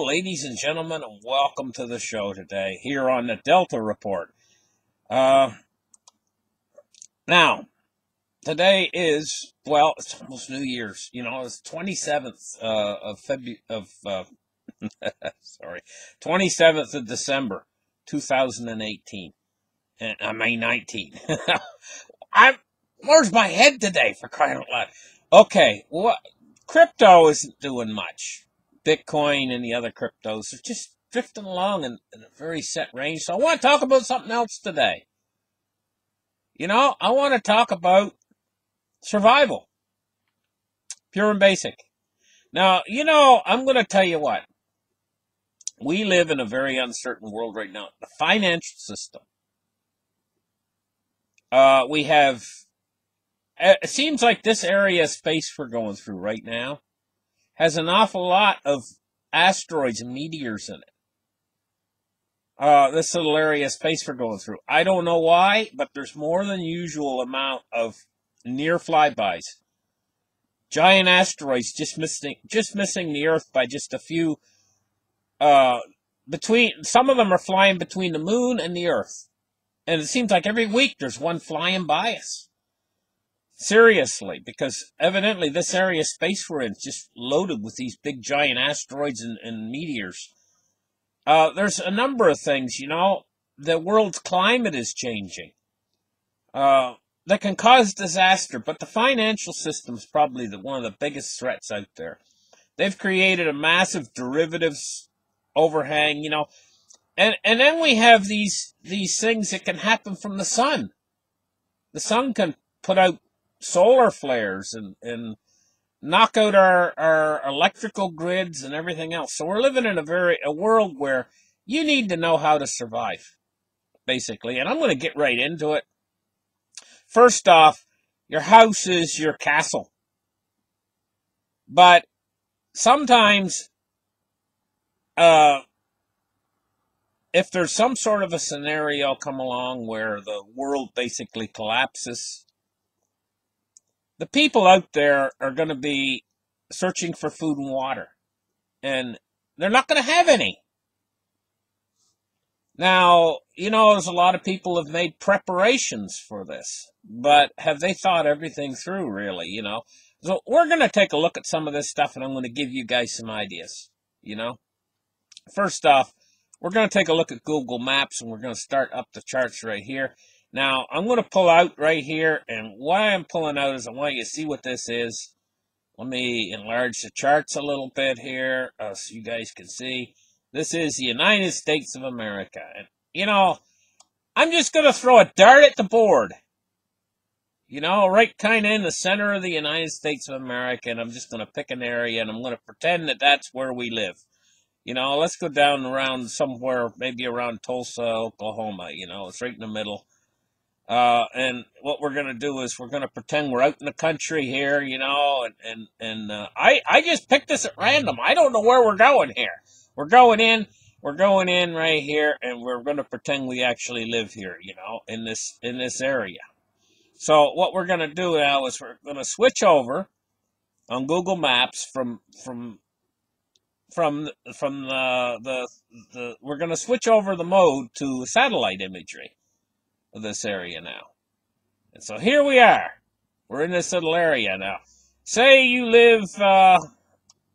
ladies and gentlemen, and welcome to the show today here on the Delta Report. Uh, Now, today is, well, it's almost New Year's. It's 27th of February, sorry, 27th of December, 2018. And I mean 19. Where's my head today, for crying out loud? Okay, crypto isn't doing much. Bitcoin and the other cryptos are just drifting along in a very set range. So I want to talk about something else today. I want to talk about survival. Pure and basic. Now, I'm going to tell you what. We live in a very uncertain world right now. The financial system. It seems like this area of space we're going through right now has an awful lot of asteroids and meteors in it. This little area of space we're going through. I don't know why, but there's more than usual amount of near flybys. Giant asteroids just missing the Earth by just a few. Some of them are flying between the moon and the Earth, and it seems like every week there's one flying by us. Seriously, because evidently this area of space we're in is just loaded with these big giant asteroids and meteors. There's a number of things, the world's climate is changing. That can cause disaster, but the financial system is probably one of the biggest threats out there. They've created a massive derivatives overhang, and then we have these things that can happen from the sun. The sun can put out solar flares and knock out our electrical grids and everything else. So we're living in a world where you need to know how to survive, basically. And I'm going to get right into it. First off, your house is your castle. But sometimes, if there's some sort of a scenario come along where the world basically collapses, the people out there are going to be searching for food and water, and they're not going to have any. Now, there's a lot of people have made preparations for this, but have they thought everything through, really, So we're going to take a look at some of this stuff, and I'm going to give you guys some ideas, First off, we're going to take a look at Google Maps, and we're going to start up the charts right here. Now, I'm going to pull out right here, and why I'm pulling out is I want you to see what this is. Let me enlarge the charts a little bit here so you guys can see. This is the United States of America. And, I'm just going to throw a dart at the board. Right kind of in the center of the United States of America, and I'm just going to pick an area, and I'm going to pretend that that's where we live. Let's go down around somewhere, maybe around Tulsa, Oklahoma. It's right in the middle. And what we're going to do is we're going to pretend we're out in the country here, I just picked this at random. I don't know where we're going here. We're going in right here, and we're going to pretend we actually live here, in this area. So what we're going to do now is we're going to switch over on Google Maps from we're going to switch over the mode to satellite imagery of this area now. And so here we are. We're in this little area now. Say you live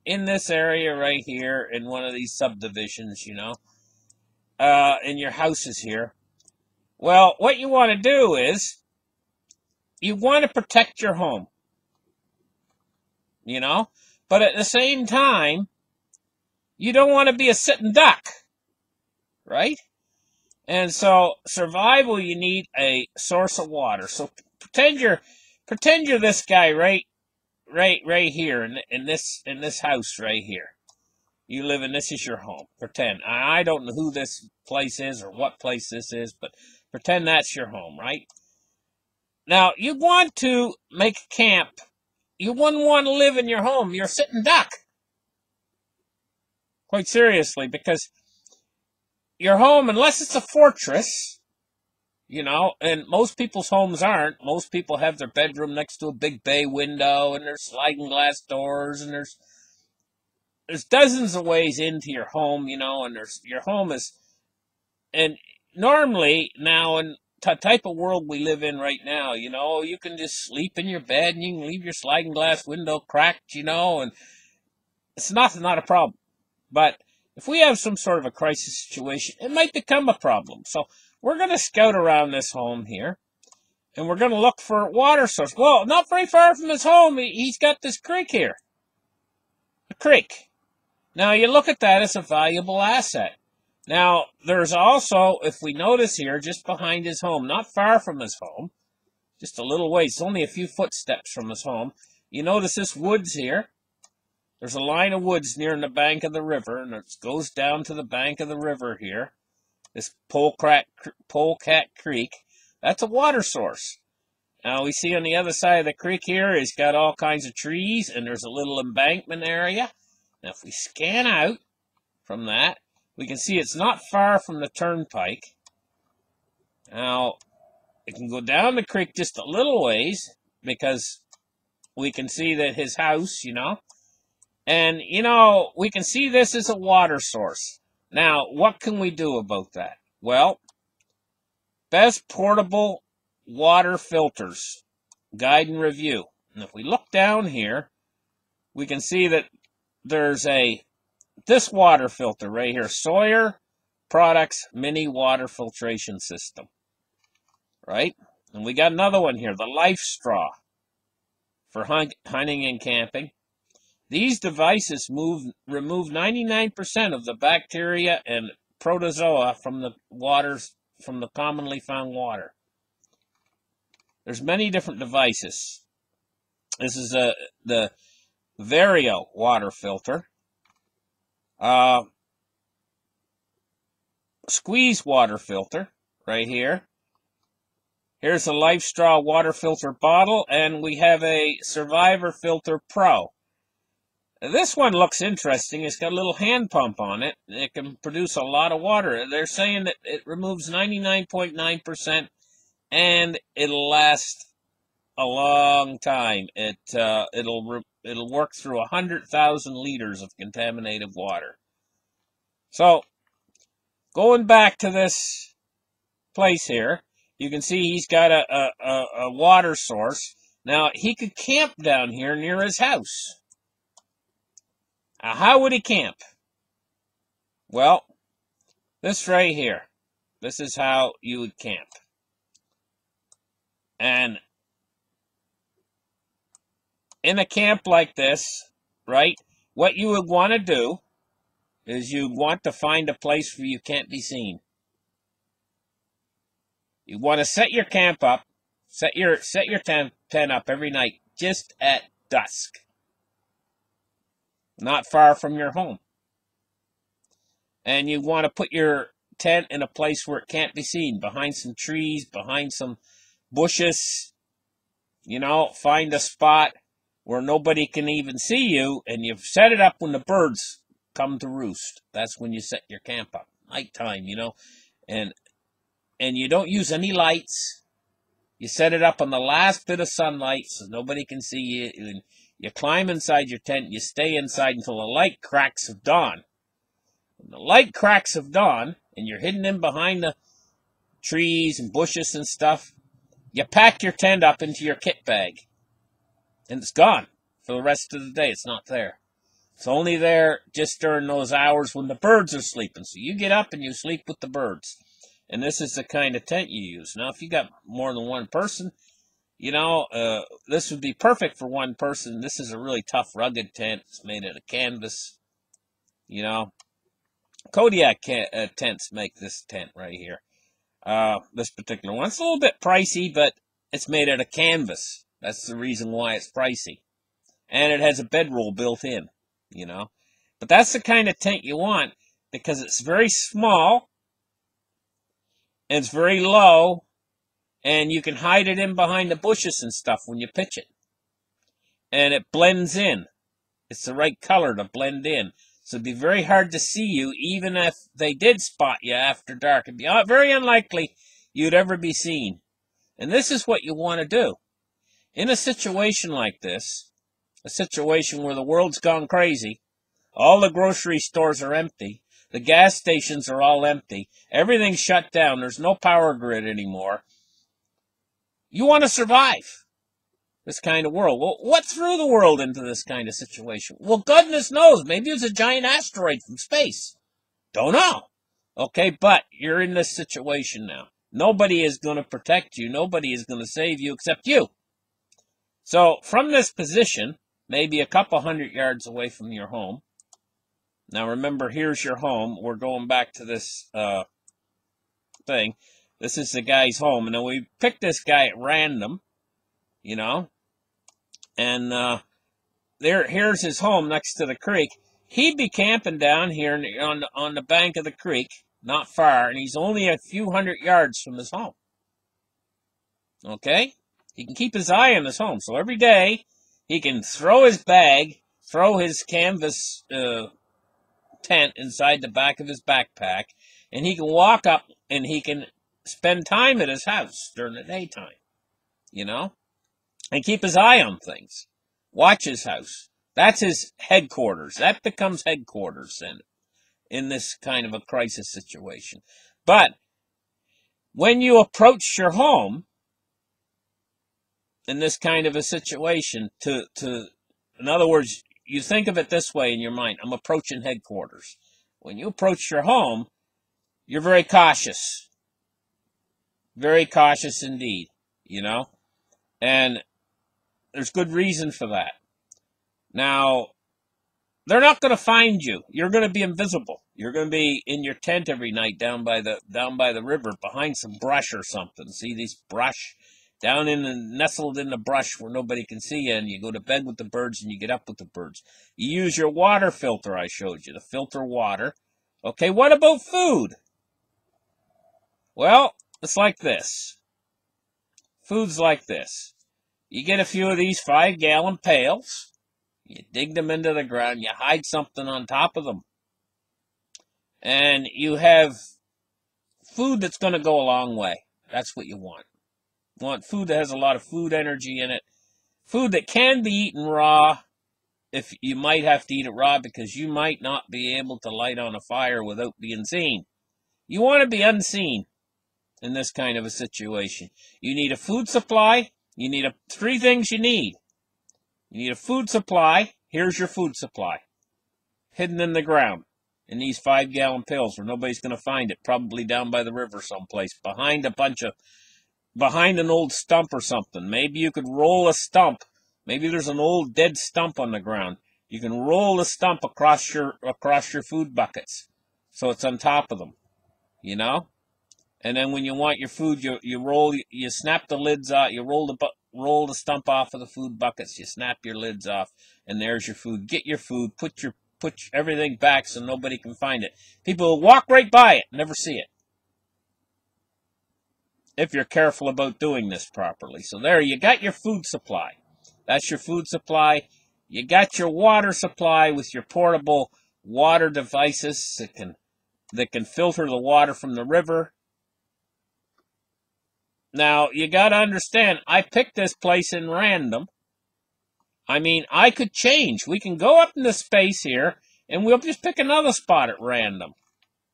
in this area right here in one of these subdivisions, and your house is here. Well, what you want to do is you want to protect your home, but at the same time, you don't want to be a sitting duck, right? And so, survival, you need a source of water. So pretend you're this guy right here in this house right here. You live in, this is your home. Pretend. I don't know who this place is or what place this is, but pretend that's your home, right? Now, you want to make a camp. You wouldn't want to live in your home. You're a sitting duck. Quite seriously, because your home, unless it's a fortress, and most people's homes aren't. Most people have their bedroom next to a big bay window, and there's sliding glass doors, and there's there's dozens of ways into your home, and your home is, and normally now in the type of world we live in right now, you can just sleep in your bed and you can leave your sliding glass window cracked, and it's not a problem. But if we have some sort of a crisis situation, it might become a problem. So we're going to scout around this home here, and we're going to look for water source. Well, not very far from his home, he's got this creek here. A creek. Now, you look at that as a valuable asset. Now, there's also, if we notice here, just behind his home, not far from his home, just a little ways, it's only a few footsteps from his home, you notice this woods here. There's a line of woods near the bank of the river, and it goes down to the bank of the river here. This Polecat Creek, that's a water source. Now, we see on the other side of the creek here, it's got all kinds of trees, and there's a little embankment area. Now, if we scan out from that, we can see it's not far from the turnpike. Now, it can go down the creek just a little ways, because we can see that his house, and, we can see this as a water source. Now, what can we do about that? Well, best portable water filters, guide and review. And if we look down here, we can see that there's this water filter right here, Sawyer Products Mini Water Filtration System. Right? And we got another one here, the Life Straw for hunting and camping. These devices remove 99% of the bacteria and protozoa from the commonly found water. There's many different devices. This is the Vario water filter. Squeeze water filter right here. Here's a Life Straw water filter bottle, and we have a Survivor Filter Pro. This one looks interesting. It's got a little hand pump on it. It can produce a lot of water. They're saying that it removes 99.9%, and it'll last a long time. It'll work through 100,000 liters of contaminated water. So, going back to this place here, you can see he's got a water source. Now, he could camp down here near his house. Now, how would he camp? Well, this right here. This is how you would camp. And in a camp like this, right, what you would want to do is you want to find a place where you can't be seen. You want to set your camp up, set your tent up every night just at dusk. Not far from your home. And you want to put your tent in a place where it can't be seen, behind some trees, behind some bushes. Find a spot where nobody can even see you, and you set it up when the birds come to roost. That's when you set your camp up. Nighttime, and you don't use any lights. You set it up on the last bit of sunlight so nobody can see you, and you climb inside your tent, you stay inside until the light cracks of dawn. When the light cracks of dawn, and you're hidden in behind the trees and bushes and stuff, you pack your tent up into your kit bag. And it's gone for the rest of the day. It's not there. It's only there just during those hours when the birds are sleeping. So you get up and you sleep with the birds. And this is the kind of tent you use. Now, if you got more than one person, this would be perfect for one person. This is a really tough, rugged tent. It's made out of canvas. Kodiak tents make this tent right here. This particular one. It's a little bit pricey, but it's made out of canvas. That's the reason why it's pricey. And it has a bedroll built in, But that's the kind of tent you want, because it's very small, and it's very low, and you can hide it in behind the bushes and stuff when you pitch it. And it blends in. It's the right color to blend in. So it'd be very hard to see you, even if they did spot you after dark. It'd be very unlikely you'd ever be seen. And this is what you want to do. In a situation like this, a situation where the world's gone crazy, All the grocery stores are empty. The gas stations are all empty. Everything's shut down. There's no power grid anymore. You want to survive this kind of world. Well, what threw the world into this kind of situation? Well, goodness knows. Maybe it's a giant asteroid from space. Don't know. Okay, but you're in this situation now. Nobody is going to protect you. Nobody is going to save you except you. So from this position, maybe a couple 100 yards away from your home. Now remember, here's your home. We're going back to this thing. This is the guy's home. And then we picked this guy at random, you know. And here's his home next to the creek. He'd be camping down here on the bank of the creek, not far. And he's only a few 100 yards from his home. Okay? He can keep his eye on his home. So every day, he can throw his bag, throw his canvas tent inside the back of his backpack, and he can walk up and he can spend time at his house during the daytime, you know, and keep his eye on things. Watch his house. That's his headquarters. That becomes headquarters then in this kind of a crisis situation. But when you approach your home in this kind of a situation, in other words, you think of it this way in your mind: I'm approaching headquarters. When you approach your home, you're very cautious. Very cautious indeed, you know? And there's good reason for that. Now, they're not going to find you. You're going to be invisible. You're going to be in your tent every night down by the river behind some brush or something. See these brush? Nestled in the brush where nobody can see you, and you go to bed with the birds and you get up with the birds. You use your water filter I showed you, to filter water. Okay, what about food? Well, it's like this. Food's like this. You get a few of these 5-gallon pails. You dig them into the ground. You hide something on top of them. And you have food that's going to go a long way. That's what you want. You want food that has a lot of food energy in it. Food that can be eaten raw, if you might have to eat it raw because you might not be able to light on a fire without being seen. You want to be unseen in this kind of a situation. You need a food supply. You need three things you need. You need a food supply. Here's your food supply. Hidden in the ground in these 5-gallon pills where nobody's going to find it. Probably down by the river someplace. Behind an old stump or something. Maybe you could roll a stump. Maybe there's an old dead stump on the ground. You can roll the stump across your food buckets, so it's on top of them, you know. And then when you want your food, you snap the lids off. You roll the stump off of the food buckets. You snap your lids off, and there's your food. Get your food. Put everything back so nobody can find it. People will walk right by it, never see it, if you're careful about doing this properly. So there, you got your food supply. That's your food supply. You got your water supply with your portable water devices that can filter the water from the river. Now, you got to understand, I picked this place in random. I mean, I could change. We can go up into space here, and we'll just pick another spot at random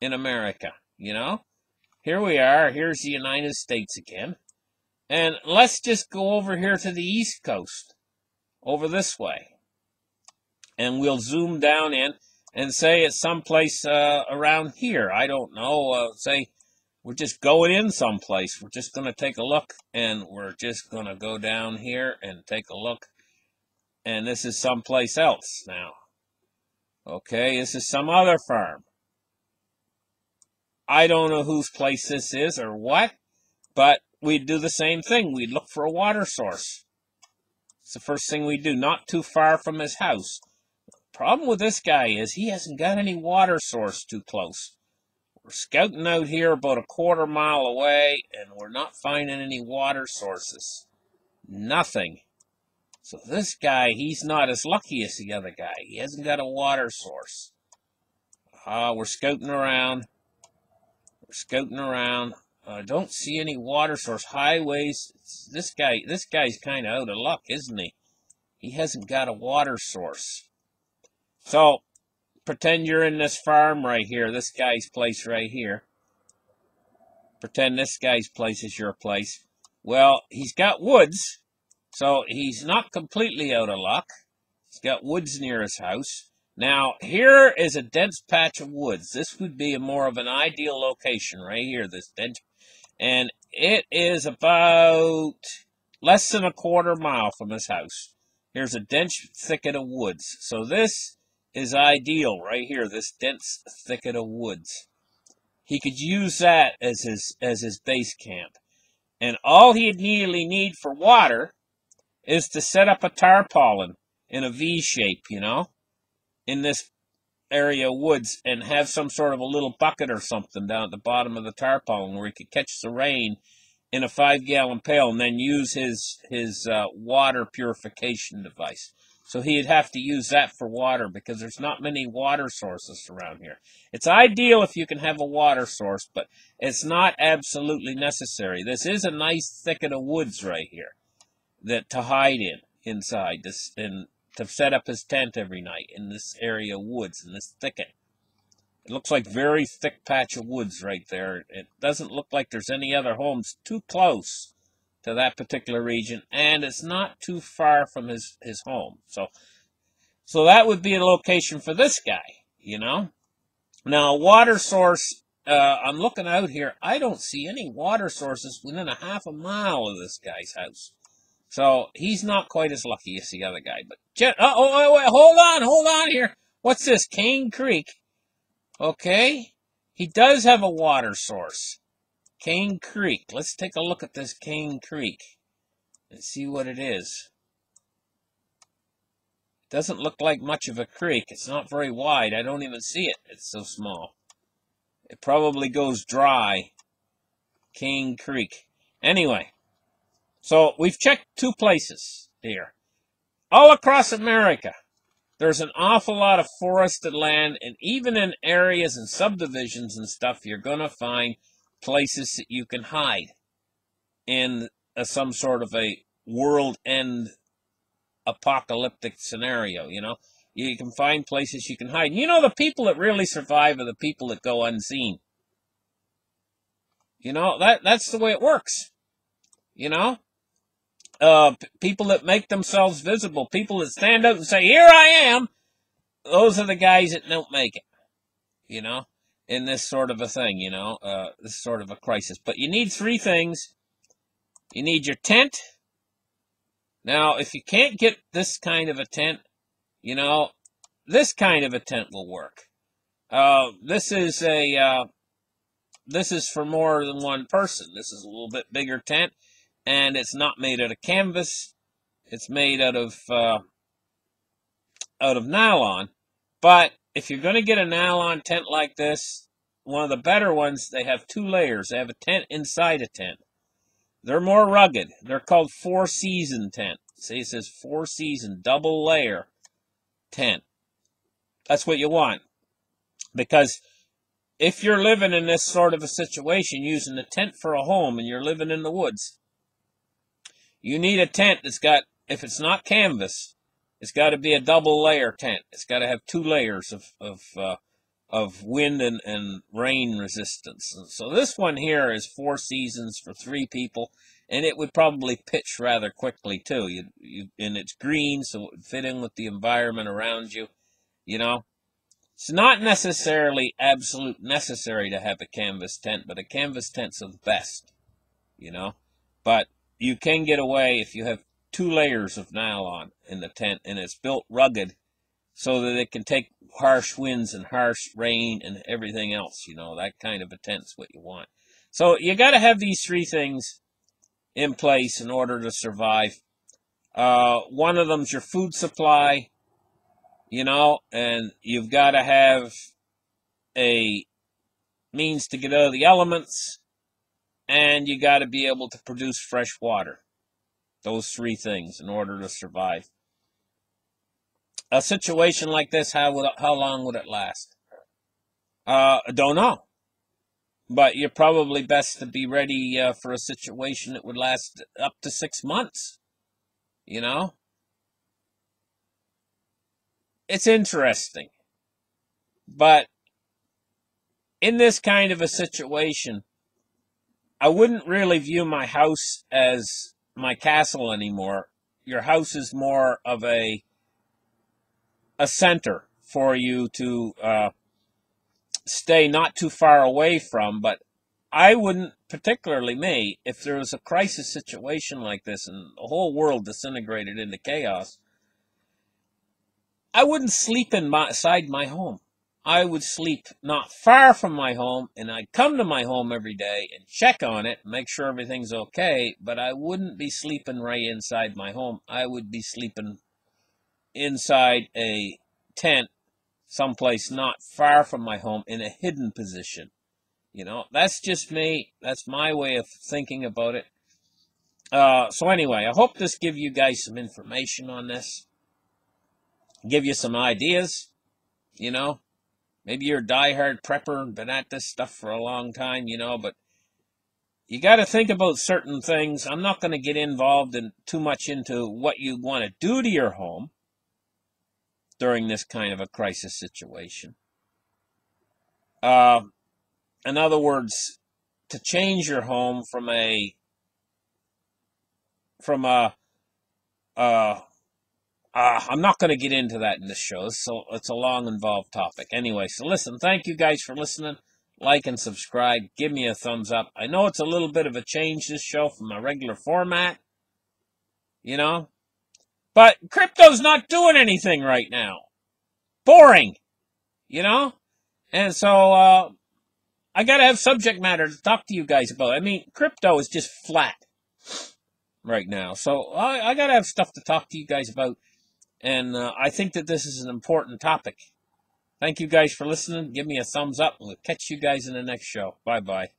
in America, you know? Here we are. Here's the United States again. And let's just go over here to the East Coast, over this way. And we'll zoom down in and say it's someplace around here. I don't know. Say we're just going in someplace. We're just going to take a look, and we're just going to go down here and take a look. And this is someplace else now. Okay, this is some other farm. I don't know whose place this is or what, but we'd do the same thing. We'd look for a water source. It's the first thing we do, not too far from his house. Problem with this guy is he hasn't got any water source too close. We're scouting out here about a quarter mile away, and we're not finding any water sources. Nothing. So this guy, he's not as lucky as the other guy. He hasn't got a water source. We're scouting around. We're scouting around. I don't see any water source. Highways. This guy's kind of out of luck, isn't he? He hasn't got a water source. So pretend you're in this farm right here, this guy's place right here. Pretend this guy's place is your place. Well, he's got woods, so he's not completely out of luck. He's got woods near his house. Now, here is a dense patch of woods. This would be more of an ideal location right here, this dense. And it is about less than a quarter mile from his house. Here's a dense thicket of woods. So this is ideal right here, this dense thicket of woods. He could use that as his base camp. And all he'd really need for water is to set up a tarpaulin in a V shape, you know, in this area of woods, and have some sort of a little bucket or something down at the bottom of the tarpaulin where he could catch the rain in a 5-gallon pail and then use his water purification device. So he'd have to use that for water because there's not many water sources around here. It's ideal if you can have a water source, but it's not absolutely necessary. This is a nice thicket of woods right here that to hide in inside this, and to set up his tent every night in this area of woods, in this thicket. It looks like very thick patch of woods right there. It doesn't look like there's any other homes too close to that particular region, and it's not too far from his home. So that would be a location for this guy, you know. Now, water source, I'm looking out here. I don't see any water sources within a half a mile of this guy's house. So he's not quite as lucky as the other guy. But wait, hold on here. What's this? Cane Creek. Okay, he does have a water source. Cane Creek. Let's take a look at this Cane Creek and see what it is. Doesn't look like much of a creek. It's not very wide. I don't even see it. It's so small. It probably goes dry. Cane Creek. Anyway, so we've checked 2 places here. All across America, there's an awful lot of forested land, and even in areas and subdivisions and stuff, you're going to find places that you can hide in some sort of a world-end apocalyptic scenario, you know. You can find places you can hide. You know, the people that really survive are the people that go unseen. You know, that's the way it works. You know, people that make themselves visible, people that stand up and say, "Here I am," those are the guys that don't make it, you know, in this sort of a thing, you know, this sort of a crisis. But you need 3 things. You need your tent. Now, if you can't get this kind of a tent, you know, this kind of a tent will work. This is for more than one person. This is a little bit bigger tent, and it's not made out of canvas. It's made out of nylon. But if you're going to get a nylon tent like this, one of the better ones, they have 2 layers. They have a tent inside a tent. They're more rugged. They're called 4-season tent. See, it says 4-season, double layer tent. That's what you want. Because if you're living in this sort of a situation, using a tent for a home, and you're living in the woods, you need a tent that's got, if it's not canvas, it's got to be a double layer tent. It's got to have 2 layers of wind and rain resistance. And so this one here is 4 seasons for 3 people, and it would probably pitch rather quickly too. And it's green, so it would fit in with the environment around you. You know, it's not necessarily absolute necessary to have a canvas tent, but a canvas tent's the best. You know, but you can get away if you have 2 layers of nylon in the tent, and it's built rugged so that it can take harsh winds and harsh rain and everything else. You know, that kind of a tent's what you want. So you got to have these 3 things in place in order to survive. One of them's your food supply, you know, and you've got to have a means to get out of the elements, and you got to be able to produce fresh water. Those 3 things in order to survive. A situation like this, how long would it last? I don't know. But you're probably best to be ready for a situation that would last up to 6 months. You know? It's interesting. But in this kind of a situation, I wouldn't really view my house as my castle anymore. Your house is more of a center for you to stay not too far away from. But I wouldn't, particularly me, if there was a crisis situation like this and the whole world disintegrated into chaos, I wouldn't sleep inside my home. I would sleep not far from my home, and I'd come to my home every day and check on it, make sure everything's okay, but I wouldn't be sleeping right inside my home. I would be sleeping inside a tent someplace not far from my home in a hidden position. You know, that's just me. That's my way of thinking about it. So anyway, I hope this gives you guys some information on this. Give you some ideas, you know. Maybe you're a diehard prepper and been at this stuff for a long time, you know, but you got to think about certain things. I'm not going to get involved in too much into what you want to do to your home during this kind of a crisis situation. In other words, to change your home from a I'm not going to get into that in this show. So it's a long, involved topic. Anyway, so listen, thank you guys for listening. Like and subscribe. Give me a thumbs up. I know it's a little bit of a change, this show, from my regular format, you know. But crypto's not doing anything right now. Boring, you know. And so I got to have subject matter to talk to you guys about. I mean, crypto is just flat right now. So I got to have stuff to talk to you guys about. And I think that this is an important topic. Thank you guys for listening. Give me a thumbs up. We'll catch you guys in the next show. Bye-bye.